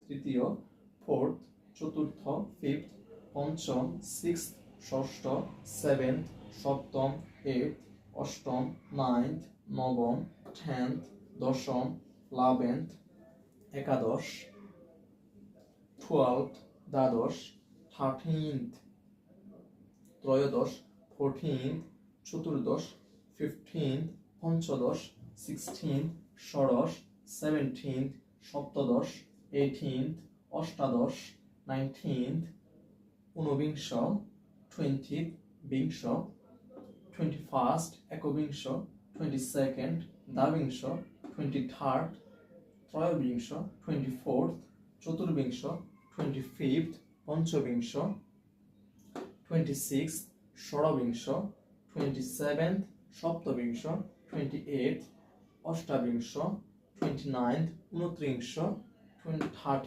তৃতীয়, ফোর্থ চতুর্থ, ফিফথ পঞ্চম, সিক্সথ ষষ্ঠ, সেভেন্থ সপ্তম, এইথ অষ্টম, নাইন্থ নবম, টেন্থ দশম, ইলেভেন্থ একাদশ, টুয়েলভ দ্বাদশ, থার্টিন্থ ত্রয়োদশ, ফোরটিন্থ চতুর্দশ, ফিফটিন্থ পঞ্চদশ, সিক্সটিন্থ ষোড়শ, সেভেন্টিন্থ সপ্তদশ, এইটিন্থ অষ্টাদশ, নাইনটিন্থ ঊনবিংশ, টোয়েন্টিথ বিংশ, 21st একবিংশ, 22nd দ্বাবিংশ, 23rd ত্রয়োবিংশ, 24th চতুর্বিংশ, 25th পঞ্চবিংশ, 26th ষোড়বিংশ, 27th সপ্তবিংশ, 28th অষ্টাবিংশ, 29th ঊনত্রিংশ, 30th